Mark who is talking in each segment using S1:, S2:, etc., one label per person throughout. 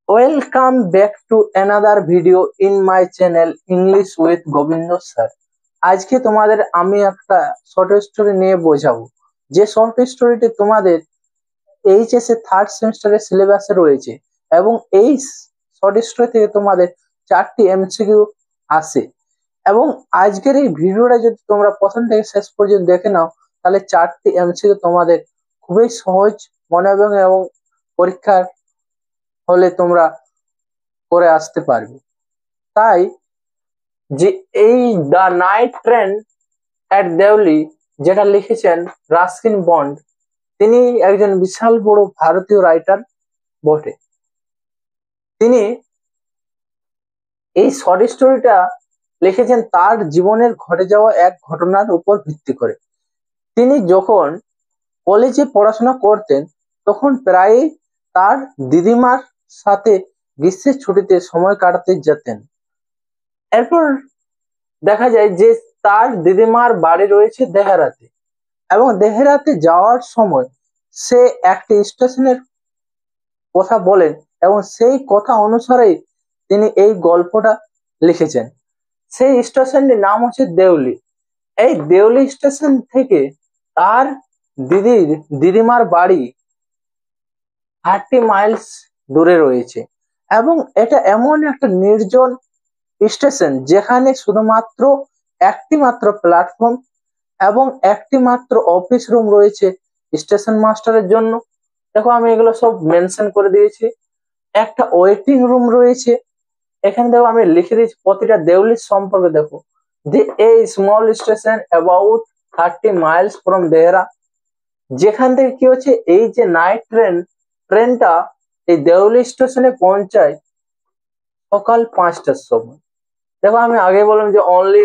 S1: Welcome back to another video in my channel English with Gobinda sir. আজকে তোমাদের আমি একটা শর্ট স্টোরি নিয়ে বোঝাবো, যে শর্ট স্টোরিটি তোমাদের এইচএস এর থার্ড সেমিস্টারের সিলেবাসে রয়েছে এবং এই শর্ট স্টোরি থেকে তোমাদের 4টি এমসিকিউ আসে। এবং আজকের এই ভিডিওটা যদি তোমরা প্রথম থেকে শেষ পর্যন্ত দেখে নাও, তাহলে 4টি এমসিকিউ তোমাদের খুবই সহজ মনে হবে এবং পরীক্ষার হলে তোমরা করে আসতে পারবে। তাই যে এই the night train at Deoli, যেটা লিখেছেন রাস্কিন বন্ড, তিনি একজন বিশাল বড় ভারতীয় রাইটার বটে। তিনি এই শর্ট স্টোরিটা লিখেছেন তার জীবনের ঘটে যাওয়া এক ঘটনার উপর ভিত্তি করে। তিনি যখন কলেজে পড়াশোনা করতেন তখন প্রায়ই তার দিদিমার সাথে গ্রীষ্মের ছুটিতে সময় কাটাতে যেতেন। এরপর দেখা যায় যে তার দিদিমার বাড়ি রয়েছে দেহেরাতে, এবং দেহেরাতে যাওয়ার সময় সে একটি স্টেশনের কথা বলেন এবং সেই কথা অনুসারেই তিনি এই গল্পটা লিখেছেন। সেই স্টেশনটির নাম হচ্ছে দেউলি। এই দেউলি স্টেশন থেকে তার দিদিমার বাড়ি 30 মাইলস দূরে রয়েছে, এবং এটা এমন একটা নির্জন স্টেশন যেখানে শুধুমাত্র একটি মাত্র প্ল্যাটফর্ম এবং একটি মাত্র অফিস রুম রয়েছে স্টেশন মাস্টারের জন্য। দেখো আমি এগুলো সব মেনশন করে দিয়েছি। একটা ওয়েটিং রুম রয়েছে। এখানে দেখো আমি লিখে দিয়েছি প্রতিটা দেউলির সম্পর্কে। দেখো, the a small station about 30 miles from Dehra, যেখান থেকে কি হচ্ছে এই যে নাইট ট্রেনটা এই দেউলি স্টেশনে পৌঁছায় সকাল 5টার সময়। দেখো আমি আগে বললাম যে অনলি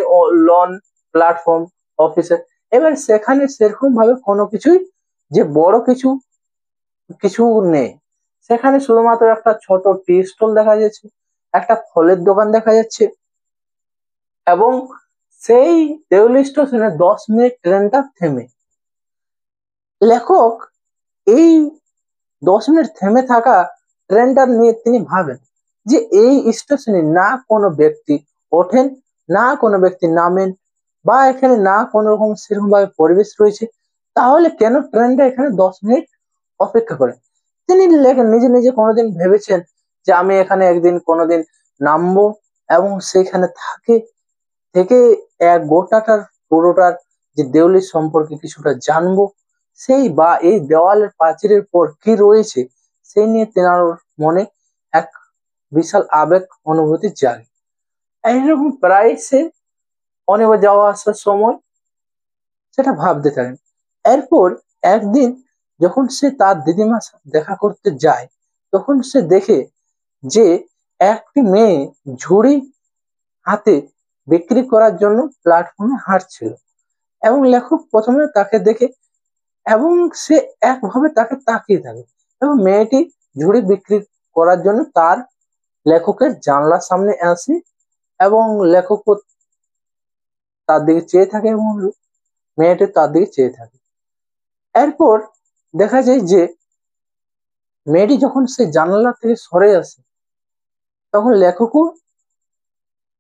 S1: লন প্ল্যাটফর্ম অফিসে। এবার সেখানে সেরকম ভাবে কোনো কিছুই যে বড় কিছু কিছু নেই। সেখানে শুধুমাত্র একটা ছোট টি স্টল দেখা যাচ্ছে, একটা ফলের দোকান দেখা যাচ্ছে, এবং সেই দেউলি স্টেশনে 10 মিনিট ট্রেনটা থেমে। লেখক এই 10 মিনিট থেমে থাকা ট্রেনটা নিয়ে তিনি ভাবেন যে এই স্টেশনে না কোনো ব্যক্তি ওঠেন, না কোনো ব্যক্তি নামেন, বা এখানে না কোনো রকম সেরকম ভাবে পরিবেশ রয়েছে, তাহলে কেন ট্রেনটা এখানে 10 মিনিট অপেক্ষা করে। তিনি লেখেন নিজে নিজে কোনোদিন ভেবেছেন যে আমি এখানে একদিন কোনোদিন নামবো এবং সেখানে থেকে এক গোটাটার পুরোটার যে দেউলির সম্পর্কে কিছুটা জানবো, সেই বা এই দেওয়ালের প্রাচীরের পর কি রয়েছে সেই নিয়ে তেনার মনে এক বিশাল আবেগ অনুভূতি জাগে। এইরকম প্রায় সে অনেক যাওয়া আসার সময় সেটা ভাবতে থাকেন। এরপর একদিন যখন সে তার দিদিমার সাথে দেখা করতে যায়, তখন সে দেখে যে একটি মেয়ে ঝুড়ি হাতে বিক্রি করার জন্য প্ল্যাটফর্মে হাঁটছিল, এবং লেখক প্রথমে তাকে দেখে এবং সে একভাবে তাকে তাকিয়ে থাকে, এবং মেয়েটি ঝুড়ি বিক্রি করার জন্য তার লেখকের জানলার সামনে আসে, এবং লেখক তার দিকে চেয়ে থাকে এবং মেয়েটি তার দিকে চেয়ে থাকে। এরপর দেখা যায় যে মেয়েটি যখন সে জানালা থেকে সরে আসে, তখন লেখকও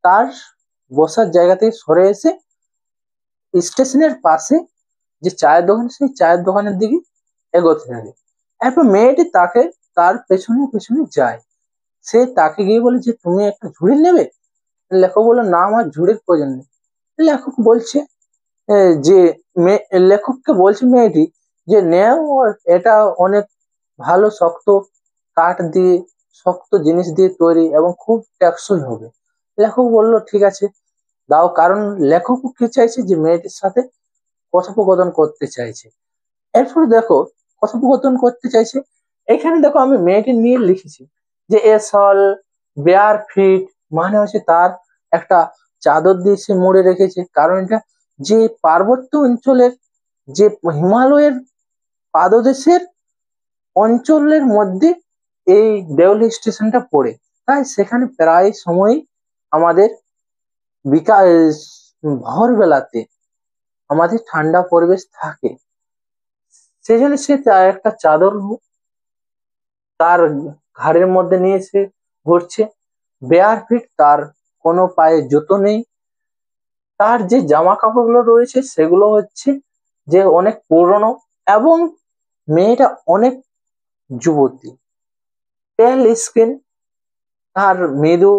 S1: তার বসার জায়গা থেকে সরে এসে স্টেশনের পাশে যে চায়ের দোকান, সেই চায়ের দোকানের দিকে এগোতে থাকে। এরপর মেয়েটি তাকে তার পেছনে পেছনে যায়। সে তাকে গিয়ে বলে যে তুমি একটা ঝুড়ি নেবে। লেখক বললো না, আমার ঝুড়ির প্রয়োজন নেই। লেখক বলছে যে লেখককে বলছে মেয়েটি যে নেও, এটা অনেক ভালো শক্ত কাঠ দিয়ে, শক্ত জিনিস দিয়ে তৈরি এবং খুব টেকসই হবে। লেখক বলল ঠিক আছে দাও, কারণ লেখক কি চাইছে যে মেয়েটির সাথে কথোপকথন করতে চাইছে। এরপর দেখো কথোপকথন করতে চাইছে। এখানে দেখো আমি মেয়েটি নিয়ে লিখেছি যে এ সল বেয়ার ফিট, মানে হচ্ছে তার একটা চাদর দিয়ে সে মুড়ে রেখেছে, কারণ এটা যে পার্বত্য অঞ্চলের যে হিমালয়ের পাদদেশের অঞ্চলের মধ্যে এই দেওলি স্টেশনটা পড়ে, তাই সেখানে প্রায় সময় আমাদের বিকাল ভোরবেলাতে আমাদের ঠান্ডা পরিবেশ থাকে। সেই জন্য সে একটা চাদর তার ঘাড়ের মধ্যে নিয়ে সে ঘুরছে, বেয়ার ফিট, তার কোনো পায়ে জুতো নেই। তার যে জামা কাপড়গুলো রয়েছে সেগুলো হচ্ছে যে অনেক পুরনো, এবং মেয়েটা অনেক যুবতী, পেল স্কিন, তার মৃদু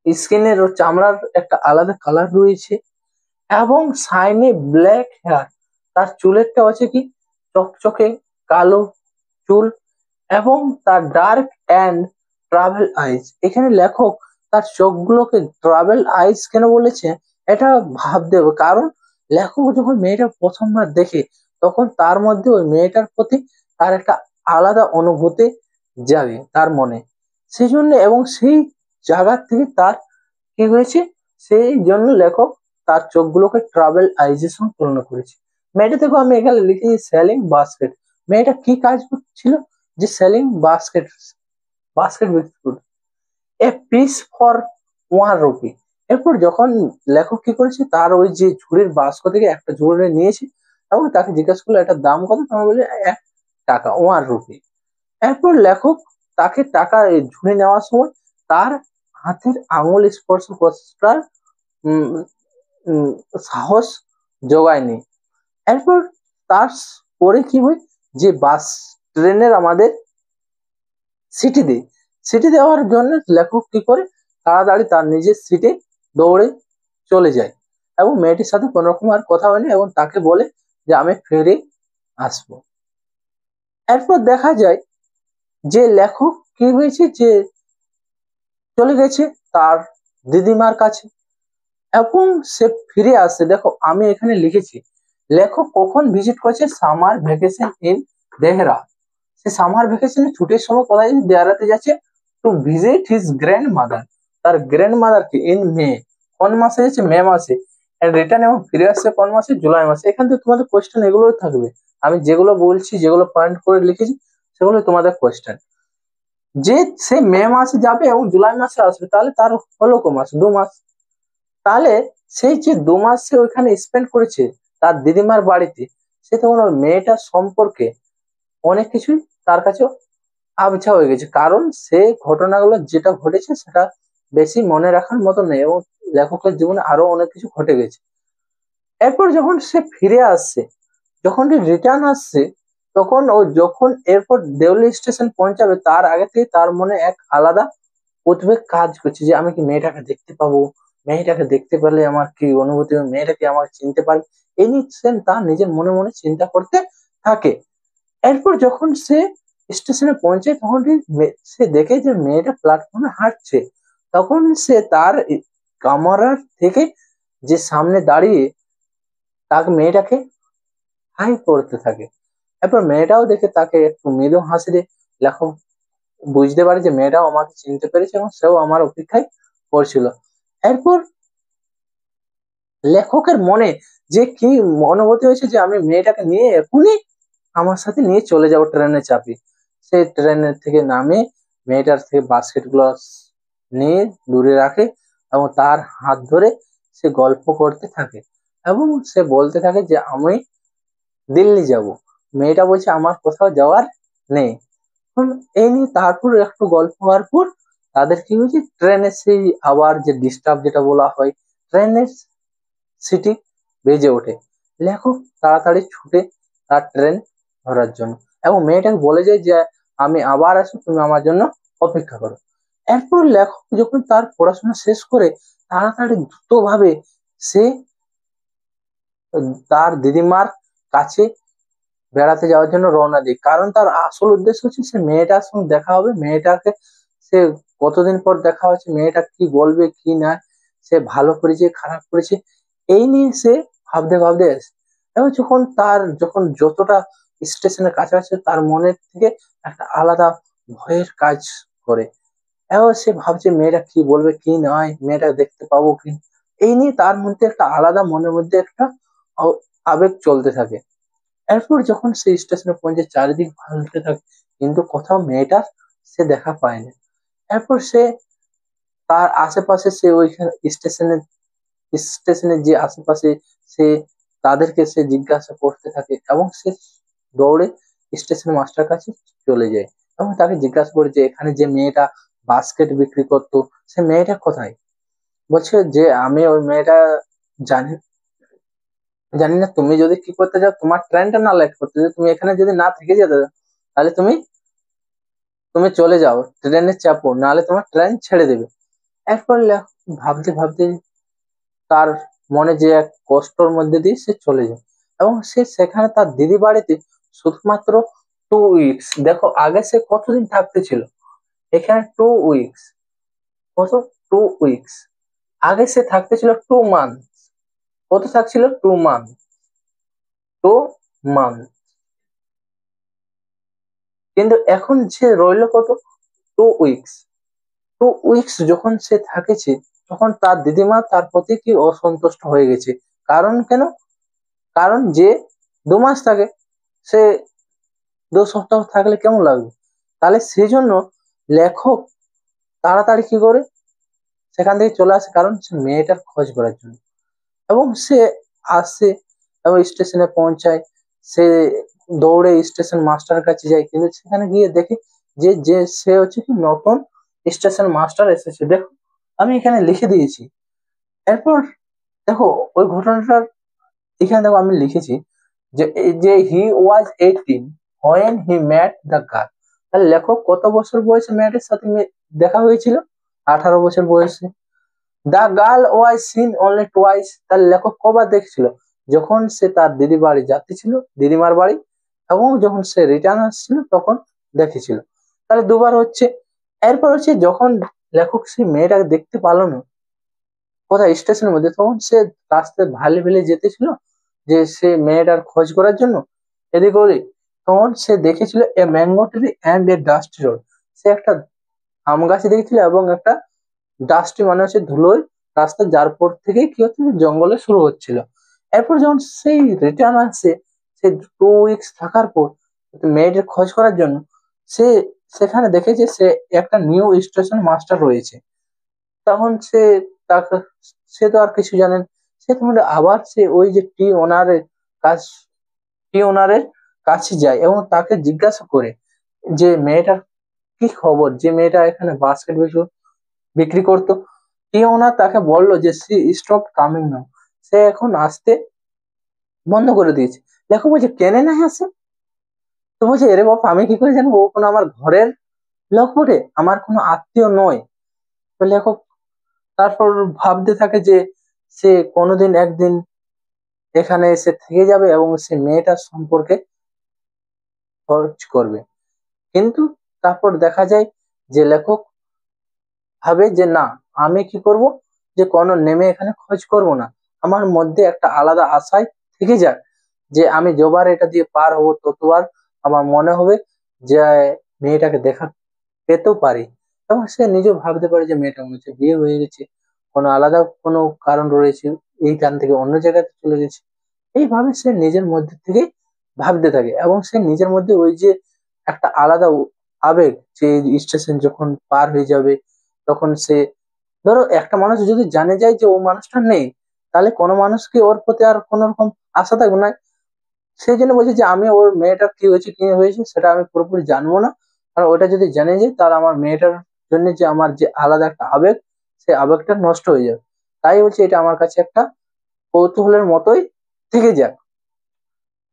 S1: স্কিনের ও চামড়ার একটা আলাদা কালার রয়েছে, এবং শাইনি ব্ল্যাক হেয়ার। তার চুলেরটা হচ্ছে কি চকচকে কালো চুল, এবং তার ডার্ক অ্যান্ড ট্রাভেল আইজ। এখানে লেখক তার চোখগুলোকে ট্রাভেল আইজ কেন বলেছে এটা ভাবতে হবে, কারণ লেখক যখন মেয়েটা প্রথমবার দেখে তখন তার মধ্যে ওই মেয়েটার প্রতি তার একটা আলাদা অনুভূতি জাগে তার মনে। সেই জন্য এবং সেই জায়গা থেকে তার কি হয়েছে, সেই জন্য লেখক তার চোখগুলোকে ট্রাভেল আইজের সঙ্গে তুলনা করেছে। মেয়েটা দেখো আমি এখানে লিখেছি সেলিং বাস্কেট। মেয়েটা কি কাজ করছিল, যে সেলিং বাস্কেট, বাস্কেট বিক্রি করছে, এ পিস ফর 1 রুপি। এরপর যখন লেখক কি করেছে, তার ওই যে ঝুড়ির বাস্ক থেকে একটা ঝুড়ি নিয়েছে এবং তাকে জিজ্ঞেস করলো এটার দাম কত, তখন বলে 1 টাকা, 1 রুপি। এরপর লেখক তাকে টাকা ঝুড়ি নেওয়ার সময় তার হাতের আঙুল স্পর্শ করার উম, উম, সাহস জোগায়নি। এরপর তার পরে কি হয়, যে বাস ট্রেনের আমাদের সিটি দেয়, সিটি দেওয়ার জন্য লেখক কি করে, তাড়াতাড়ি তার নিজের সিটে দৌড়ে চলে যায়, এবং মেয়েটির সাথে কোনো রকম আর কথা হয়নি, এবং তাকে বলে যে আমি ফিরে আসবো। এরপর দেখা যায় যে লেখক কি হয়েছে, যে চলে গেছে তার দিদিমার কাছে, এবং সে ফিরে আসছে। দেখো আমি এখানে লিখেছি লেখক কখন ভিজিট করেছে, সামার ভ্যাকেশন ইন দেহরা। সে সামার ভ্যাকেশনে ছুটির সময় কোথায় যাচ্ছে, দেহরাতে যাচ্ছে to visit his grandmother. তার গ্র্যান্ড মাদার কে ইন মে, কোন মাসে যাচ্ছে, মে মাসে। রিটার্ন এবং ফিরে আসছে কোন মাসে, জুলাই মাসে। এখান থেকে তোমাদের কোয়েশ্চেন এগুলোই থাকবে, আমি যেগুলো বলছি, যেগুলো পয়েন্ট করে লিখেছি সেগুলো তোমাদের কোয়েশ্চেন। যে সে মে মাসে যাবে এবং জুলাই মাসে আসবে, তাহলে তার হলো ক মাস, 2 মাস। তাহলে সেই যে 2 মাস সে ওইখানে স্পেন্ড করেছে তার দিদিমার বাড়িতে, সে তখন ওই মেয়েটার সম্পর্কে অনেক কিছুই তার কাছে আবছা হয়ে গেছে, কারণ সে ঘটনাগুলো যেটা ঘটেছে সেটা বেশি মনে রাখার মতো নেই, এবং লেখকের জীবনে আরো অনেক কিছু ঘটে গেছে। এরপর যখন সে ফিরে আসছে, যখন রিটার্ন আসছে, তখন ও যখন এরপর দেউলি স্টেশন পৌঁছাবে তার আগে থেকে তার মনে এক আলাদা উদ্বেগ কাজ করছে, যে আমি কি মেয়েটাকে দেখতে পাবো, মেয়েটাকে দেখতে পারলে আমার কি অনুভূতি হবে, মেয়েটা কি আমাকে চিনতে পারবে। এই নিয়ে সে তার নিজের মনে মনে চিন্তা করতে থাকে। এরপর যখন সে স্টেশনে পৌঁছে, তখন সে দেখে যে মেয়েটা প্ল্যাটফর্মে হাঁটছে। তখন সে তার কামরার থেকে যে সামনে দাঁড়িয়ে তাকে মেয়েটাকে হাই করতে থাকে। এরপর মেয়েটাও দেখে তাকে একটু মৃদু হাসি দিয়ে লেখক বুঝতে পারে যে মেয়েটাও আমাকে চিনতে পেরেছে এবং সেও আমার অপেক্ষায় করছিল। এরপর লেখকের মনে যে কি অনুভূতি হয়েছে, যে আমি মেয়েটাকে নিয়ে এখনই আমার সাথে নিয়ে চলে যাব ট্রেনে চাপি। সে ট্রেনের থেকে নামে মেয়েটার থেকে বাস্কেট গুলো নিয়ে দূরে রাখে, এবং তার হাত ধরে সে গল্প করতে থাকে, এবং সে বলতে থাকে যে আমি দিল্লি যাব। মেয়েটা বলছে আমার কোথাও যাওয়ার নেই। এখন এই নিয়ে তারপর একটু গল্প হওয়ার পর তাদের কি হয়েছে, ট্রেনের সেই আবার যে ডিস্টার্ব যেটা বলা হয়, ট্রেনের সিটি বেজে ওঠে। লেখক তাড়াতাড়ি ছুটে তার ট্রেন ধরার জন্য, এবং মেয়েটাকে বলে যায় যে আমি আবার আসবো, তুমি আমার জন্য অপেক্ষা করো। এরপর লেখক যখন তার পড়াশোনা শেষ করে তাড়াতাড়ি দ্রুত ভাবে সে তার দিদিমার কাছে বেড়াতে যাওয়ার জন্য রওনা দিই, কারণ তার আসল উদ্দেশ্য হচ্ছে সে মেয়েটার সঙ্গে দেখা হবে, মেয়েটাকে সে কতদিন পর দেখা হচ্ছে, মেয়েটা কি বলবে কি না, সে ভালো করেছে খারাপ করেছে, এই নিয়ে সে ভাবতে ভাবতে আসে। এবং যখন যতটা স্টেশনের কাছাকাছি তার মনের থেকে একটা আলাদা ভয়ের কাজ করে, এবং সে ভাবছে মেয়েটা কি বলবে কি নয়, মেয়েটা দেখতে পাবো কি। এই নিয়ে তার মধ্যে একটা আলাদা, মনের মধ্যে একটা আবেগ চলতে থাকে। এরপর যখন সে স্টেশনে পৌঁছে চারিদিক ভালতে থাকে, কিন্তু কোথাও মেয়েটার সে দেখা পায়নি। এরপর সে তার আশেপাশে সে ওইখানে স্টেশনের যে আশেপাশে সে তাদেরকে সে জিজ্ঞাসা করতে থাকে, এবং সে দৌড়ে স্টেশন মাস্টার কাছে চলে যায়। এবং তাকে জিজ্ঞাসা করে যে এখানে যে মেয়েটা বাস্কেট বিক্রি করতো সে মেয়েটা কোথায়। বলছে যে আমি ওই মেয়েটা জানি জানি না, তুমি যদি কি করতে যাও, তোমার ট্রেনটা না লেট করতে যাও, তুমি এখানে যদি না থেকে যেতে দাও, তাহলে তুমি তুমি চলে যাও, ট্রেনে চাপো, নাহলে তোমার ট্রেন ছেড়ে দেবে। এরপর ভাবতে ভাবতে তার মনে যে এক কষ্টর মধ্যে দিয়ে সে চলে যায়, এবং সে সেখানে তার দিদি বাড়িতে শুধুমাত্র 2 উইকস। দেখো আগে সে কতদিন থাকতে ছিল, এখানে 2 উইকস। কত? 2 উইকস। আগে সে থাকতে ছিল 2 মান্থ। কত থাকছিল? 2 মান্থ। 2 মান্থ। কিন্তু এখন সে রইলো কত? 2 উইকস। 2 উইকস যখন সে থাকেছে, তখন তার দিদিমা তার প্রতি কি অসন্তুষ্ট হয়ে গেছে। কারণ কেন? কারণ যে 2 মাস থাকে, সে 2 সপ্তাহ থাকলে কেমন লাগবে। তাহলে সেই জন্য লেখক তাড়াতাড়ি কি করে সেখান থেকে চলে আসে, কারণ সে মেয়েটার খোঁজ করার জন্য। এবং সে আসে এবং স্টেশনে পৌঁছায়। সে দৌড়ে স্টেশন মাস্টারের কাছে যায়, কিন্তু সেখানে গিয়ে দেখে যে যে সে হচ্ছে কি নতুন স্টেশন মাস্টার এসেছে। দেখো আমি এখানে লিখে দিয়েছি। এরপর দেখো ওই ঘটনাটার এখানে দেখো আমি লিখেছি যে হি ওয়াজ 18 when he met the girl। তাহলে লেখক কত বছর বয়সে মেয়েটার সাথে দেখা হয়েছিল? 18 বছর বয়সে। The girl was seen only twice. তাহলে লেখক কবার দেখছিল? যখন সে তার দিদি বাড়ি যাচ্ছিল, দিদিমার বাড়ি, এবং যখন সে রিটার্ন আসছিল তখন দেখেছিল। তাহলে দুবার হচ্ছে। এরপর হচ্ছে যখন লেখক সেই মেয়েটাকে দেখতে পারলো না কোথায় স্টেশনের মধ্যে, তখন সে রাস্তায় ভালে ভেলে যেতেছিল যে সে মেয়েটার খোঁজ করার জন্য এদিক ওদিক। তখন সে দেখেছিল a mango tree and a dusty road. সে একটা আম গাছ দেখেছিল এবং একটা ডাস্টি মানে হচ্ছে ধুলোয় রাস্তা, যার পর থেকে কি হচ্ছে জঙ্গলে শুরু হচ্ছিল। এরপর যখন সেই রিটার্ন আসে, সে 2 উইকস থাকার পর মেয়েটার খোঁজ করার জন্য, সে সেখানে দেখেছে সে একটা নিউ স্টেশন মাস্টার রয়েছে। তখন তাকে সে তো আর কিছু জানেন। সে তোমার আবার সে ওই যে কাছ টি ওনারের কাছে যায় এবং তাকে জিজ্ঞাসা করে যে মেয়েটার কি খবর, যে মেয়েটা এখানে বাস্কেট বিক্রি করতো। টি ওনার তাকে বললো যে সি স্টপ কামিং নাও, সে এখন আসতে বন্ধ করে দিয়েছে। দেখো বলছে কেনে না আসে। তো বলছে এরে বাপ আমি কি করে জানবো, ও কোনো আমার ঘরের লোক বটে, আমার কোনো আত্মীয় নয়। তো লেখক তারপর ভাবতে থাকে যে সে কোনোদিন একদিন এখানে এসে থেকে যাবে এবং সে মেয়েটার সম্পর্কে খোঁজ করবে। কিন্তু তারপর দেখা যায় যে লেখক ভাবে যে না, আমি কি করব, যে কোনো নেমে এখানে খোঁজ করব না। আমার মধ্যে একটা আলাদা আশায় থেকে যাক, যে আমি যবার এটা দিয়ে পার হবো ততবার আমার মনে হবে যে মেয়েটাকে দেখা পেতেও পারি। এবং সে নিজেও ভাবতে পারে যে মেয়েটা মনে হচ্ছে বিয়ে হয়ে গেছে, কোনো আলাদা কোনো কারণ রয়েছে, এইখান থেকে অন্য জায়গাতে চলে গেছে। এইভাবে সে নিজের মধ্যে থেকে ভাবতে থাকে, এবং সে নিজের মধ্যে ওই যে একটা আলাদা আবেগ, যে স্টেশন যখন পার হয়ে যাবে তখন সে, ধরো একটা মানুষ যদি জানে যায় যে ও মানুষটা নেই, তাহলে কোনো মানুষকে ওর প্রতি আর কোনো রকম আশা থাকবে না। সেই জন্য বলছি যে আমি ওর মেয়েটার কি হয়েছে কি হয়েছে সেটা আমি পুরোপুরি জানবো না। কারণ ওটা যদি জেনে যাই তাহলে আমার মেয়েটার জন্য যে আমার যে আলাদা একটা আবেগ, সেই আবেগটা নষ্ট হয়ে যাবে। তাই বলছি এটা আমার কাছে একটা কৌতূহলের মতোই থেকে যাক।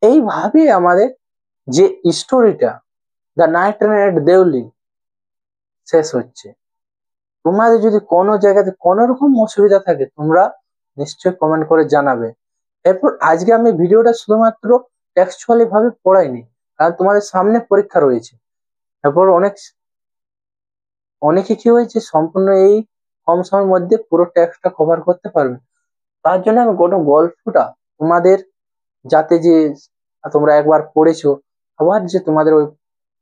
S1: এইভাবে আমাদের যে স্টোরিটা দ্য নাইট ট্রেন এট দেউলি শেষ হচ্ছে। তোমাদের যদি কোনো জায়গাতে কোনো রকম অসুবিধা থাকে তোমরা নিশ্চয়ই কমেন্ট করে জানাবে। এরপর আজকে আমি ভিডিওটা শুধুমাত্র টেক্সচুয়ালি ভাবে পড়াইনি, কারণ তোমাদের সামনে পরীক্ষা রয়েছে। এরপর অনেকে কি হয়েছে সম্পূর্ণ এই কম সময়ের মধ্যে পুরো টেক্সটটা কভার করতে পারবে। তার জন্য আমি গোটা গল্পটা তোমাদের, যাতে যে তোমরা একবার পড়েছো আবার যে তোমাদের ওই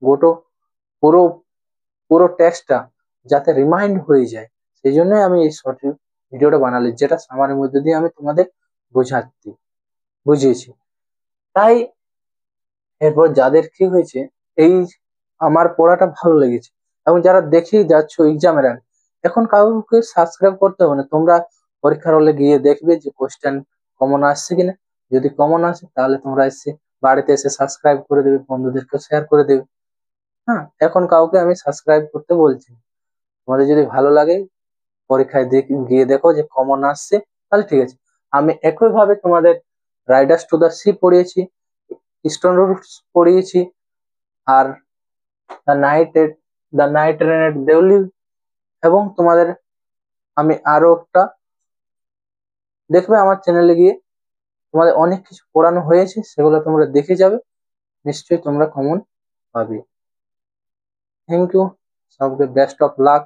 S1: গোটো পুরো পুরো টেক্সটটা যাতে রিমাইন্ড হয়ে যায়, সেই জন্যই আমি এই শর্ট ভিডিওটা বানালি, যেটা সামারের মধ্যে দিয়ে আমি তোমাদের বোঝাচ্ছি বুঝিয়েছি। তাই এরপর যাদের কি হয়েছে, এই আমার পড়াটা ভালো লেগেছে এবং যারা দেখে যাচ্ছ এক্সামের আগে, এখন কাউকে সাবস্ক্রাইব করতে হবে না, তোমরা পরীক্ষার হলে গিয়ে দেখবে যে কোশ্চেন কমন আসছে কিনা। যদি কমন আসে তাহলে তোমরা এসে বাড়িতে এসে সাবস্ক্রাইব করে দেবে, বন্ধুদেরকে শেয়ার করে দেবে। হ্যাঁ, এখন কাউকে আমি সাবস্ক্রাইব করতে বলছি না। তোমাদের যদি ভালো লাগে পরীক্ষায় গিয়ে দেখো যে কমন আসছে, তাহলে ঠিক আছে। আমি একই ভাবে তোমাদের রাইডার্স টু দা সি পড়িয়েছি, স্টোন রুটস পড়িয়েছি, আর the night train at Deoli, এবং তোমাদের আমি আরো একটা, দেখবে আমার চ্যানেলে গিয়ে তোমাদের অনেক কিছু পড়ানো হয়েছে, সেগুলো তোমরা দেখে যাবে, নিশ্চয়ই তোমরা কমন পাবে। থ্যাংক ইউ, সবকে বেস্ট অফ লাক।